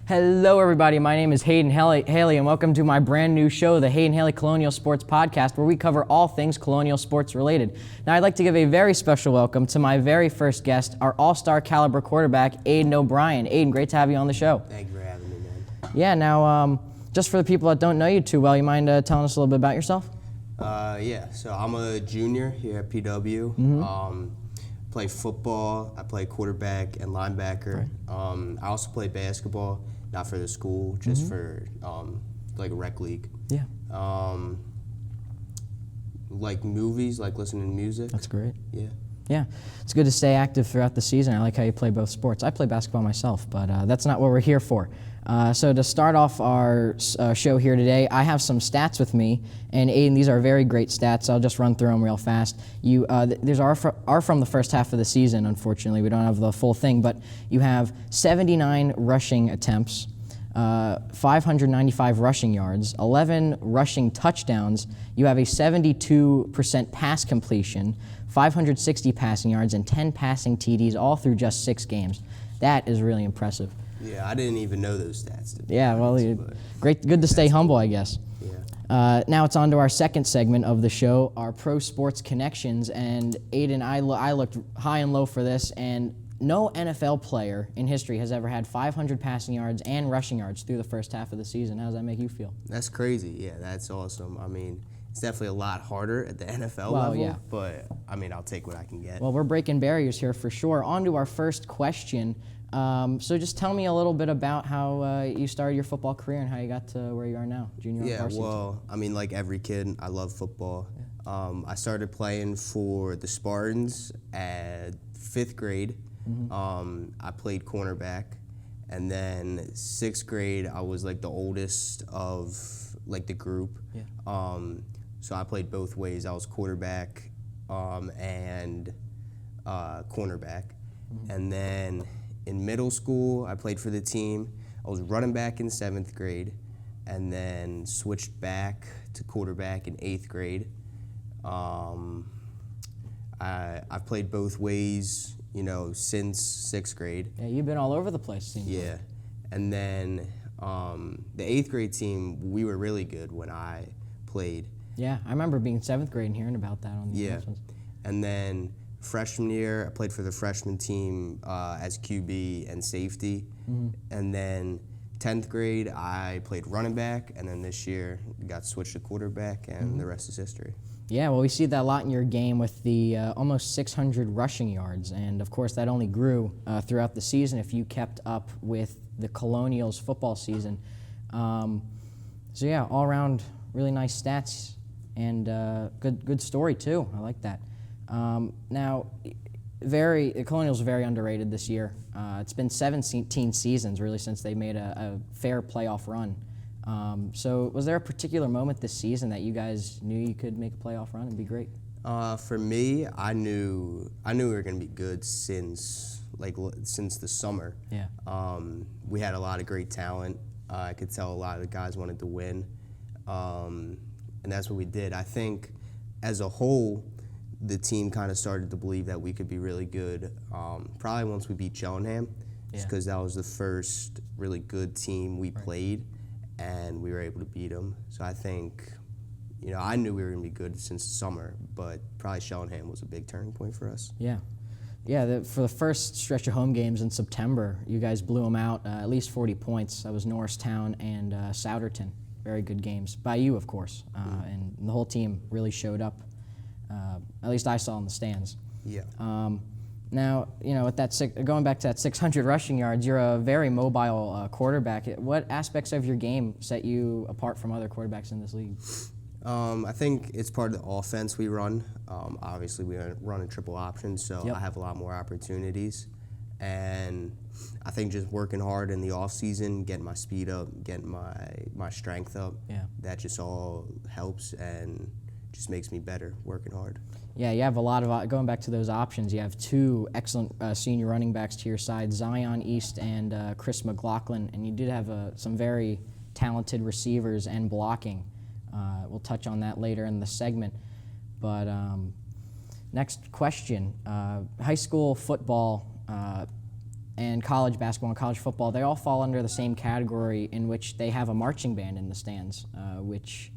Hello, everybody. My name is Hayden Haley, and welcome to my brand new show, the Hayden Haley Colonial Sports Podcast, where we cover all things colonial sports related. Now, I'd like to give a very special welcome to my very first guest, our all-star caliber quarterback, Aiden O'Brien. Aiden, great to have you on the show. Thank you for having me, man. Yeah, now, just for the people that don't know you too well, you mind telling us a little bit about yourself? So I'm a junior here at PW. Play football, I play quarterback and linebacker. Right. I also play basketball, not for the school, just for like a rec league. Yeah. Like movies, like listening to music. That's great. Yeah. Yeah, it's good to stay active throughout the season. I like how you play both sports. I play basketball myself, but that's not what we're here for. So to start off our show here today, I have some stats with me, and Aiden, these are very great stats. I'll just run through them real fast. These are from the first half of the season. Unfortunately, we don't have the full thing, but you have 79 rushing attempts, 595 rushing yards, 11 rushing touchdowns. You have a 72% pass completion, 560 passing yards, and 10 passing TDs, all through just 6 games. That is really impressive. Yeah, I didn't even know those stats. Yeah, well, good to stay humble, I guess. Yeah. Now it's on to our second segment of the show, our pro sports connections. And Aiden, I looked high and low for this, and no NFL player in history has ever had 500 passing yards and rushing yards through the first half of the season. How does that make you feel? That's crazy. Yeah, that's awesome. I mean, it's definitely a lot harder at the NFL Well, level, yeah. but I mean, I'll take what I can get. Well, we're breaking barriers here for sure. On to our first question. So just tell me a little bit about how you started your football career and how you got to where you are now, junior varsity. Well, I mean, like every kid, I love football. Yeah. I started playing for the Spartans at 5th grade. I played cornerback, and then 6th grade, I was like the oldest of like the group. Yeah. So I played both ways. I was quarterback and cornerback, and then in middle school, I played for the team. I was running back in 7th grade, and then switched back to quarterback in 8th grade. I've played both ways, since 6th grade. Yeah, you've been all over the place, seems like. Yeah, and then the 8th grade team, we were really good when I played. Yeah, I remember being in 7th grade and hearing about that on the announcements. And then freshman year, I played for the freshman team as QB and safety. And then 10th grade, I played running back, and then this year got switched to quarterback, and the rest is history. Yeah, well, we see that a lot in your game with the almost 600 rushing yards, and of course that only grew throughout the season if you kept up with the Colonials football season. So yeah, all around really nice stats, and good story too. I like that. Now, the Colonials are very underrated this year. It's been 17 seasons really since they made a fair playoff run. So was there a particular moment this season that you guys knew you could make a playoff run and be great? For me, I knew we were going to be good since the summer. Yeah. We had a lot of great talent. I could tell a lot of the guys wanted to win, and that's what we did. I think as a whole, the team kind of started to believe that we could be really good probably once we beat Cheltenham, just because that was the first really good team we played, and we were able to beat them. So I think, I knew we were going to be good since the summer, but probably Cheltenham was a big turning point for us. Yeah. Yeah, for the first stretch of home games in September, you guys blew them out, at least 40 points. That was Norristown and Souderton. Very good games. By you, of course. And the whole team really showed up. At least I saw in the stands. Yeah. Now, with that going back to that 600 rushing yards, you're a very mobile quarterback. What aspects of your game set you apart from other quarterbacks in this league? I think it's part of the offense we run. Obviously, we run a triple option, so I have a lot more opportunities. And I think just working hard in the off season, getting my speed up, getting my strength up, that just all helps and just makes me better working hard. Yeah, you have a lot of, going back to those options, you have 2 excellent senior running backs to your side, Zion East and Chris McLaughlin, and you did have some very talented receivers and blocking. We'll touch on that later in the segment. But next question, high school football and college basketball and college football, they all fall under the same category in which they have a marching band in the stands, which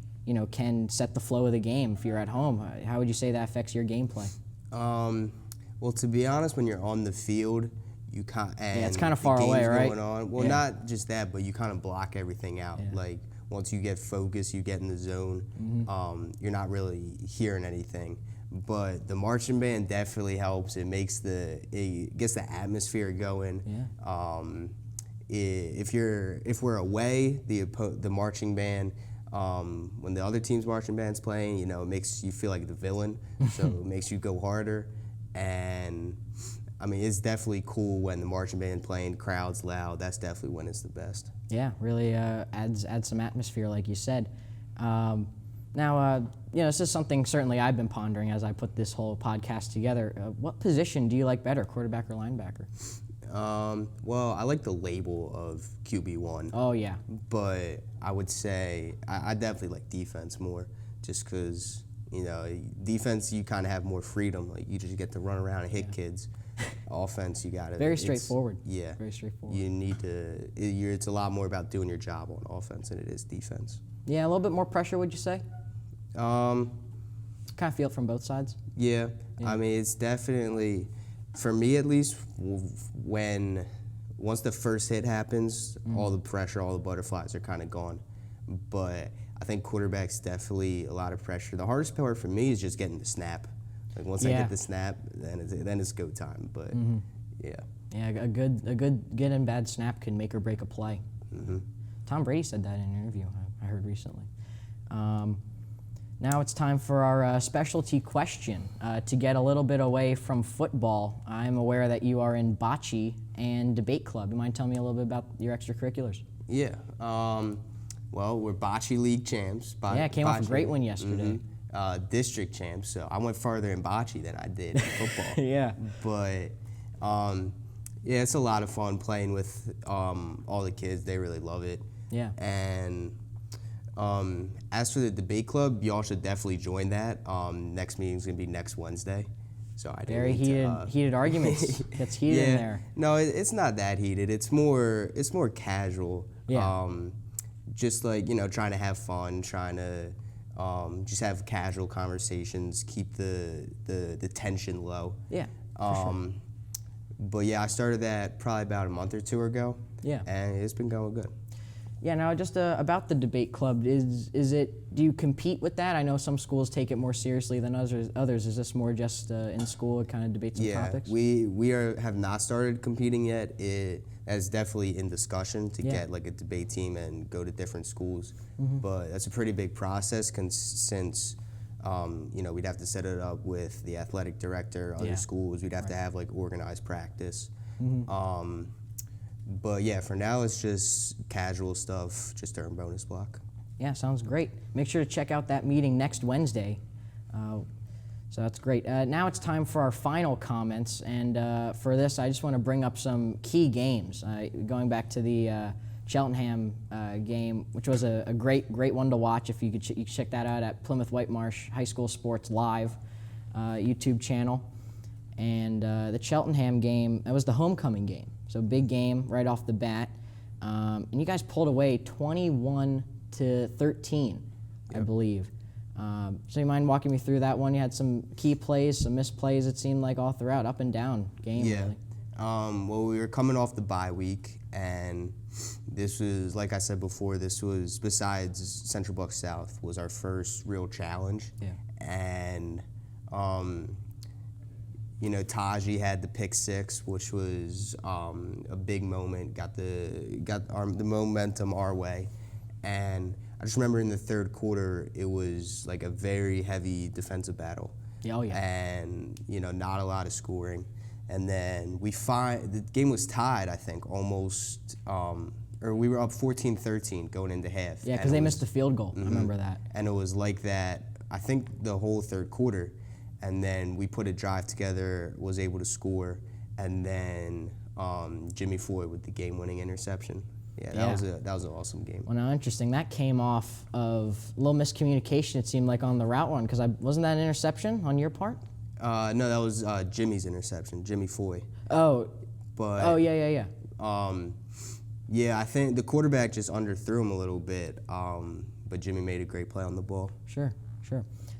can set the flow of the game if you're at home. How would you say that affects your gameplay? Well, to be honest, when you're on the field, you it's kind of far away, right? Going on. Well, not just that, but you kind of block everything out. Yeah. Like once you get focused, you get in the zone. You're not really hearing anything. But the marching band definitely helps. It gets the atmosphere going. Yeah. If we're away, the marching band, when the other team's marching band's playing, it makes you feel like the villain. So it makes you go harder. And I mean, it's definitely cool when the marching band playing, crowd's loud. That's definitely when it's the best. Yeah, really adds some atmosphere, like you said. Now, this is something certainly I've been pondering as I put this whole podcast together. What position do you like better, quarterback or linebacker? Well, I like the label of QB1. Oh, yeah. But I would say I definitely like defense more, just because, defense you kind of have more freedom. Like you just get to run around and hit kids. Offense, you got to. Very straightforward. Yeah. Very straightforward. You need to. It's a lot more about doing your job on offense than it is defense. Yeah, a little bit more pressure, would you say? Kind of feel it from both sides. Yeah. I mean, it's definitely, for me at least, once the first hit happens, all the pressure, all the butterflies are kind of gone. But I think quarterback's definitely a lot of pressure. The hardest part for me is just getting the snap. Like once I get the snap, then it's go time. But yeah. Yeah, a good and bad snap can make or break a play. Tom Brady said that in an interview I heard recently. Now it's time for our specialty question. To get a little bit away from football, I'm aware that you are in bocce and debate club. You mind telling me a little bit about your extracurriculars? Yeah. Well, we're bocce league champs. Came off a great one yesterday. District champs, so I went farther in bocce than I did in football. Yeah. But it's a lot of fun playing with all the kids. They really love it. Yeah. And as for the debate club, y'all should definitely join that. Next meeting's gonna be next Wednesday. So I very heated arguments. Gets heated in there. No, it's not that heated. It's more casual. Yeah. Just like trying to have fun, trying to just have casual conversations, keep the tension low. Yeah. Sure. But yeah, I started that probably about a month or two ago. Yeah. And it's been going good. Yeah, now just about the debate club, do you compete with that? I know some schools take it more seriously than others. Is this more just in school, it kind of debates some topics? Yeah, we have not started competing yet. It is definitely in discussion to get like a debate team and go to different schools. But that's a pretty big process since we'd have to set it up with the athletic director, other schools. We'd have to have like organized practice. But yeah, for now it's just casual stuff, just during bonus block. Yeah, sounds great. Make sure to check out that meeting next Wednesday. So that's great. Now it's time for our final comments, and for this I just want to bring up some key games. Going back to the Cheltenham game, which was a great one to watch. If you could you can check that out at Plymouth Whitemarsh High School Sports Live YouTube channel. And the Cheltenham game, that was the homecoming game. So big game right off the bat. And you guys pulled away 21-13, I believe. So you mind walking me through that one? You had some key plays, some missed plays, it seemed like all throughout, up and down game, really. Well, we were coming off the bye week, and this was, like I said before, this was, besides Central Bucks South, was our first real challenge. Yeah. And Taji had the pick six, which was a big moment. Got the momentum our way, and I just remember in the third quarter it was like a very heavy defensive battle. Oh yeah. And not a lot of scoring, and then the game was tied. I think almost, or we were up 14-13 going into half. Yeah, because they missed the field goal. I remember that. And it was like that. I think the whole third quarter. And then we put a drive together, was able to score, and then Jimmy Floyd with the game-winning interception. Yeah, that was an awesome game. Well, now interesting. That came off of a little miscommunication, it seemed like, on the route one, because wasn't that an interception on your part? No, that was Jimmy's interception, Jimmy Floyd. Oh, But Oh, yeah. yeah, I think the quarterback just underthrew him a little bit. But Jimmy made a great play on the ball. Sure.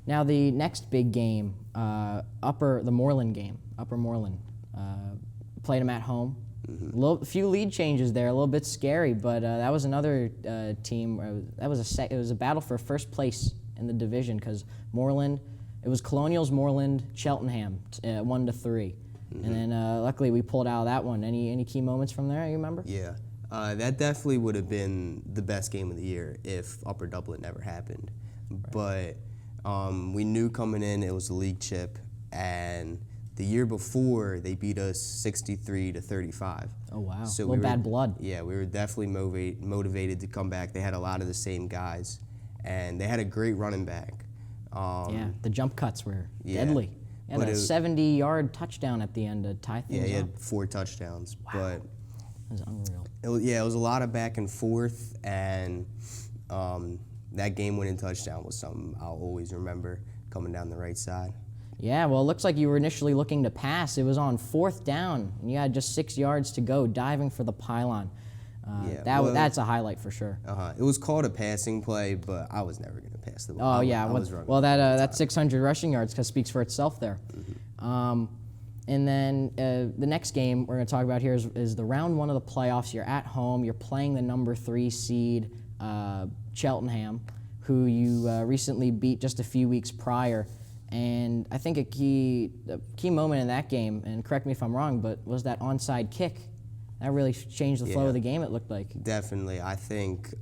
Now the next big game, the Moreland game, Upper Moreland, played them at home. A few lead changes there, a little bit scary, but that was another team. It was a battle for first place in the division because Moreland, it was Colonials, Moreland, Cheltenham, 1-3, and then luckily we pulled out of that one. Any key moments from there you remember? Yeah, that definitely would have been the best game of the year if Upper Dublin never happened. Right. But we knew coming in it was a league chip, and the year before they beat us 63-35. Oh wow! So a little bad blood. Yeah, we were definitely motivated to come back. They had a lot of the same guys, and they had a great running back. Yeah, the jump cuts were deadly. He had a 70-yard touchdown at the end to tie things up. Yeah, he had 4 touchdowns. Wow. But it was unreal. It was a lot of back and forth, and that game-winning touchdown was something I'll always remember coming down the right side. Yeah, well, it looks like you were initially looking to pass. It was on 4th down, and you had just 6 yards to go, diving for the pylon. That's a highlight for sure. It was called a passing play, but I was never going to pass the ball. Oh, yeah. That 600 rushing yards speaks for itself there. And then the next game we're going to talk about here is the round 1 of the playoffs. You're at home. You're playing the number 3 seed Cheltenham, who you recently beat just a few weeks prior. And I think a key moment in that game, and correct me if I'm wrong, but was that onside kick. That really changed the flow of the game, it looked like. Definitely. I think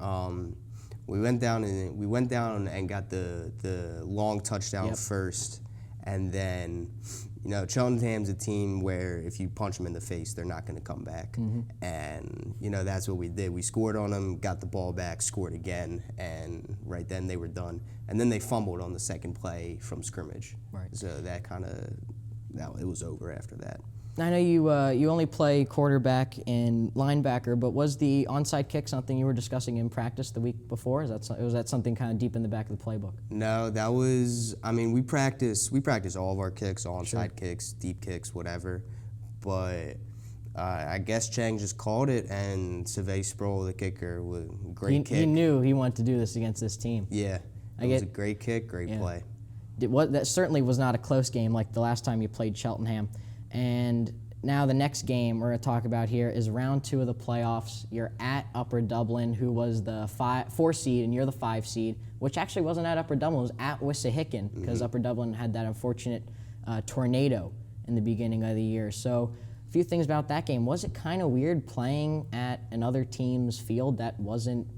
we went down and got the long touchdown first, and then Cheltenham's a team where if you punch them in the face, they're not going to come back. And that's what we did. We scored on them, got the ball back, scored again, and right then they were done. And then they fumbled on the second play from scrimmage. Right. So it was over after that. I know you only play quarterback and linebacker, but was the onside kick something you were discussing in practice the week before? Was that something kind of deep in the back of the playbook? No, that was. I mean, we practice all of our kicks, onside kicks, deep kicks, whatever. But I guess Chang just called it, and Sylvain Sproul, the kicker, was a great kick. He knew he wanted to do this against this team. Yeah, it was a great kick, great play. That certainly was not a close game like the last time you played Cheltenham. And now the next game we're going to talk about here is round 2 of the playoffs. You're at Upper Dublin, who was the 4 seed, and you're the 5 seed, which actually wasn't at Upper Dublin. It was at Wissahickon, because Upper Dublin had that unfortunate tornado in the beginning of the year. So a few things about that game. Was it kind of weird playing at another team's field that wasn't,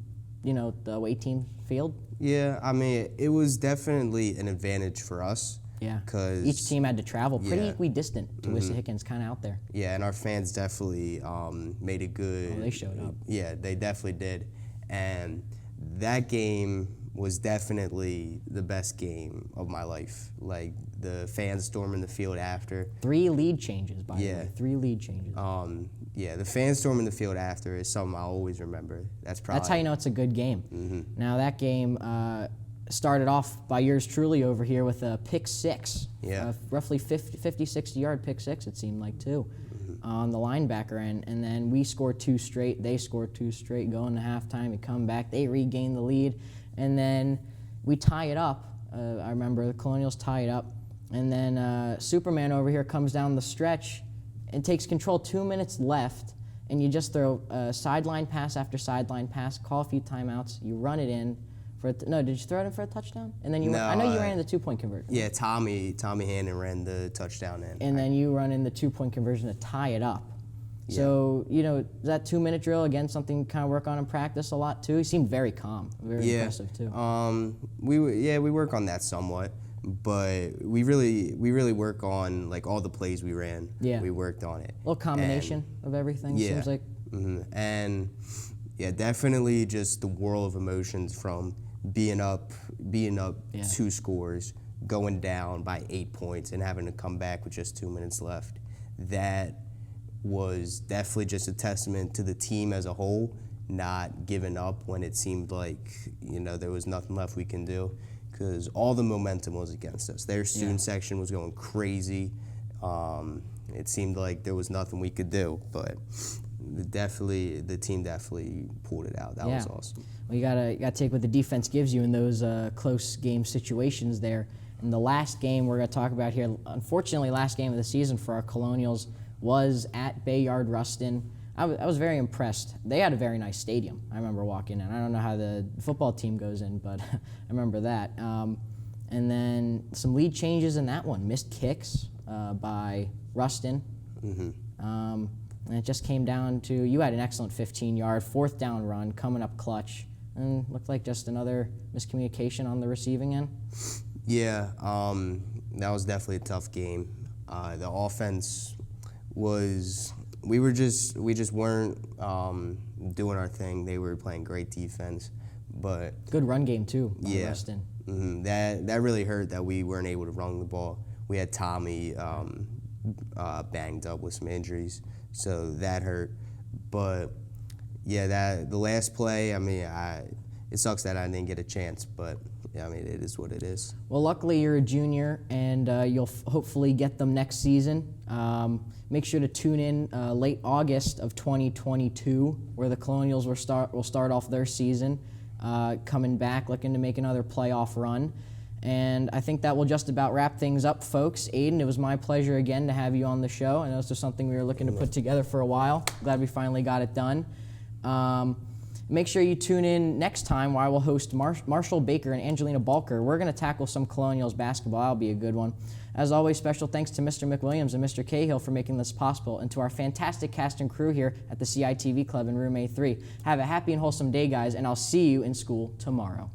the away team field? Yeah, I mean, it was definitely an advantage for us. Yeah, because each team had to travel pretty equally distant to Wissahickon, kind of out there. Yeah, and our fans definitely made it good. Oh, they showed up. Yeah, they definitely did. And that game was definitely the best game of my life. Like, the fans storming the field after. 3 lead changes, by the way. 3 lead changes. Yeah, the fans storming the field after is something I'll always remember. That's how you know it's a good game. Now, that game started off by yours truly over here with a pick 6. Yeah. Roughly 50, 60-yard pick 6, it seemed like, too, on the linebacker end. And then we scored 2 straight. They scored 2 straight. Going to halftime, we come back. They regain the lead. And then we tie it up. I remember the Colonials tie it up. And then Superman over here comes down the stretch and takes control. 2 minutes left. And you just throw sideline pass after sideline pass, call a few timeouts. You run it in. Did you throw it in for a touchdown? And then I know you ran in the 2-point conversion. Yeah, Tommy Haiden ran the touchdown in. And then you run in the 2-point conversion to tie it up. Yeah. So, that 2-minute drill, again, something you kind of work on in practice a lot, too? He seemed very calm, very impressive, too. We work on that somewhat, but we really work on, like, all the plays we ran. Yeah. We worked on it. A little combination of everything, seems like. And, yeah, definitely just the whirl of emotions from being up 2 scores, going down by 8 points, and having to come back with just 2 minutes left. That was definitely just a testament to the team as a whole, not giving up when it seemed like there was nothing left we can do, because all the momentum was against us. Their student section was going crazy. it seemed like there was nothing we could do, but the team definitely pulled it out. That was awesome. Well, you gotta take what the defense gives you in those close game situations there. And the last game we're gonna talk about here, unfortunately, last game of the season for our Colonials was at Bayard Rustin. I was very impressed. They had a very nice stadium. I remember walking in. I don't know how the football team goes in, but I remember that. And then some lead changes in that one. Missed kicks by Rustin. And it just came down to, you had an excellent 15-yard, 4th down run coming up clutch, and looked like just another miscommunication on the receiving end. Yeah, that was definitely a tough game. The offense was, we just weren't doing our thing. They were playing great defense, but good run game too. Yeah, Rustin. That really hurt that we weren't able to run the ball. We had Tommy banged up with some injuries, so that hurt. But yeah, the last play, I mean, it sucks that I didn't get a chance, but yeah, I mean, it is what it is. Well, luckily you're a junior, and you'll hopefully get them next season. Make sure to tune in late August of 2022, where the Colonials will start off their season, coming back, looking to make another playoff run. And I think that will just about wrap things up, folks. Aiden, it was my pleasure again to have you on the show. I know this was something we were looking to put together for a while. Glad we finally got it done. Make sure you tune in next time where I will host Marshall Baker and Angelina Balker. We're going to tackle some Colonials basketball. That'll be a good one. As always, special thanks to Mr. McWilliams and Mr. Cahill for making this possible, and to our fantastic cast and crew here at the CITV Club in Room A3. Have a happy and wholesome day, guys, and I'll see you in school tomorrow.